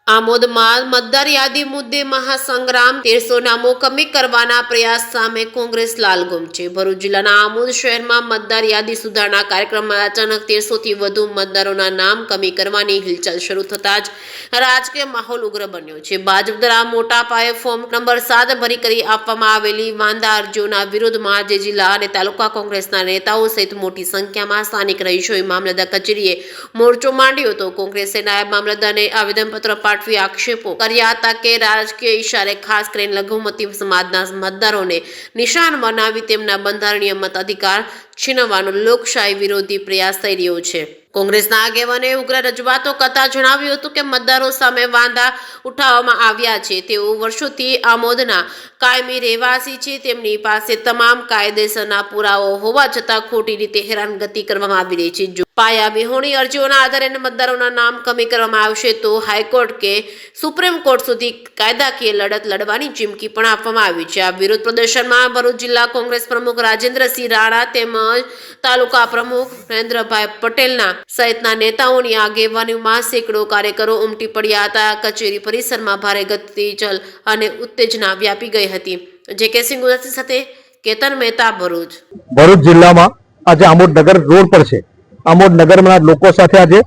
આમોદમાં મતદાર યાદી મુદ્દે મહાસંગ્રામ 1300 નામો કમી કરવાના પ્રયાસ સામે કોંગ્રેસ લાલઘુમ છે। ભરૂચ જિલ્લાના આમોદ શહેરમાં મતદાર યાદી સુધારણા કાર્યક્રમમાં અચાનક 1300 થી વધુ મતદારોના નામ કમી કરવાની હિલચાલ શરૂ થતા જ રાજકીય માહોલ ઉગ્ર બન્યો છે। ભાજપ દ્વારા મોટા પાયે ફોર્મ નંબર 7 ભરી કરી આપવામાં આવેલી વાંધા અરજીઓના વિરોધમાં આજે જિલ્લા અને તાલુકા કોંગ્રેસના નેતાઓ સહિત મોટી સંખ્યામાં સ્થાનિક રહીશોએ મામલતદાર કચેરીએ મોરચો માંડ્યો હતો। કોંગ્રેસે નાયબ મામલતદારને આવેદનપત્ર આક્ષેપો કર્યા હતા કે રાજકીય ઇશારે ખાસ કરીને લઘુમતી સમાજના મતદારોને નિશાન બનાવી તેમના બંધારણીય મતાધિકાર છીનવવાનો લોકશાહી વિરોધી પ્રયાસ થઈ રહ્યો છે। કોંગ્રેસના આગેવાને ઉગ્ર રજૂઆતો કરતા જણાવ્યું હતું કે મતદારો સામે વાંધા ઉઠાવવામાં આવ્યા છે। તેઓ વર્ષોથી આમોદના કાયમી રહેવાસી છે। તેમની પાસે તમામ કાયદેસરના પુરાવો હોવા છતાં ખોટી રીતે હેરાનગતિ કરવામાં આવી રહી છે। જો પાયા વિહોણી અરજીઓના આધારે મતદારોના નામ કમી કરવામાં આવશે તો હાઈકોર્ટ કે સુપ્રીમ કોર્ટ સુધી કાયદાકીય લડત લડવાની ચીમકી પણ આપવામાં આવી છે। આ વિરોધ પ્રદર્શનમાં ભરૂચ જિલ્લા કોંગ્રેસ પ્રમુખ રાજેન્દ્રસિંહ રાણા તેમજ તાલુકા પ્રમુખ નરેન્દ્રભાઈ પટેલના સહિતના નેતાઓની આગેવાનીમાં સેંકડો કાર્યકરો ઉમટી પડ્યા હતા। કચેરી પરિસરમાં ભારે ગતિચલ અને ઉત્તેજના વ્યાપી ગઈ હતી। જે કે સિંહ ગુજરાતી સાથે કેતન મહેતા, ભરૂચ જિલ્લામાં આજે આમોદ નગર રોડ પર છે। આમોદ નગરના લોકો સાથે આજે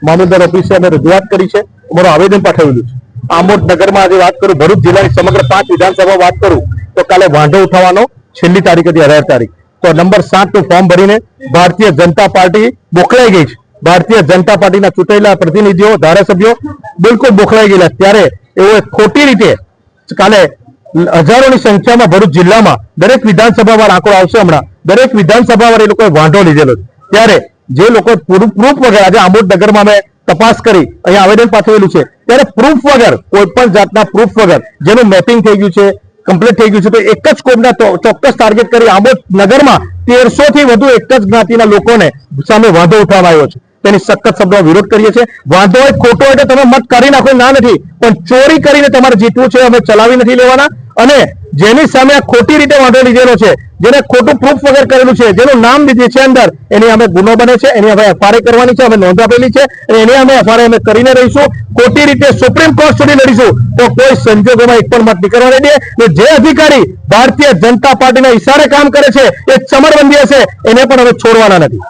મામલતદાર ઓફિસે અમે રજૂઆત કરી છે, અમારું આવેદન પાઠવેલું છે। આમોદ નગરમાં આજે વાત કરું, ભરૂચ જિલ્લાની સમગ્ર 5 વિધાનસભા વાત કરું તો કાલે વાંધો ઉઠાવવાનો છેલ્લી તારીખ હતી 18 તારીખ। તો નંબર 7 નું ફોર્મ ભરીને ભારતીય જનતા પાર્ટી બોખલાઈ ગઈ છે। ભારતીય જનતા પાર્ટીના ચૂંટાયેલા પ્રતિનિધિઓ, ધારાસભ્યો બિલકુલ બોખલાઈ ગયેલા। ત્યારે એવો ખોટી રીતે કાલે હજારોની સંખ્યામાં ભરૂચ જિલ્લામાં દરેક વિધાનસભામાં આંકડો આવશે, હમણાં દરેક વિધાનસભામાં એ લોકોએ વાંધો લીધેલો છે। ત્યારે જે લોકો પ્રૂફ વગર આજે આમોદ નગરમાં અમે તપાસ કરી અહીંયા આવેદન પાઠવેલું છે, ત્યારે પ્રૂફ વગર, કોઈ પણ જાતના પ્રૂફ વગર જેનું મેપિંગ થઈ ગયું છે, કમ્પ્લીટ થઈ ગયું છે, તો એક જ કોમના ચોક્કસ ટાર્ગેટ કરી આમોદ નગરમાં 1300 થી વધુ એક જ જ્ઞાતિના લોકોને સામે વાંધો ઉઠાવવામાં આવ્યો છે। તેની સખત શબ્દોમાં વિરોધ કરીએ છીએ। વાંધો હોય ખોટો હોય તો તમે મત કરી નાખો, ના નથી, પણ ચોરી કરીને તમારે જીતવું છે, અમે ચલાવી નથી લેવાના। અને જેની સામે આ ખોટી રીતે વાંધો લીધેલો છે, જેને ખોટું પ્રૂફ વગર કરેલું છે, જેનું નામ લીધે છે અંદર, એની અમે ગુનો બને છે, એની અમે એફઆરઆઈ કરવાની છે, અમે નોંધ આપેલી છે અને એની અમે એફઆરઆઈ અમે કરીને રહીશું। ખોટી રીતે સુપ્રીમ કોર્ટ સુધી લડીશું તો કોઈ સંજોગોમાં એક પણ મત નહીં કરવા દે। જે અધિકારી ભારતીય જનતા પાર્ટીના ઈશારે કામ કરે છે, એ ચમરબંધી હશે, એને પણ અમે છોડવાના નથી।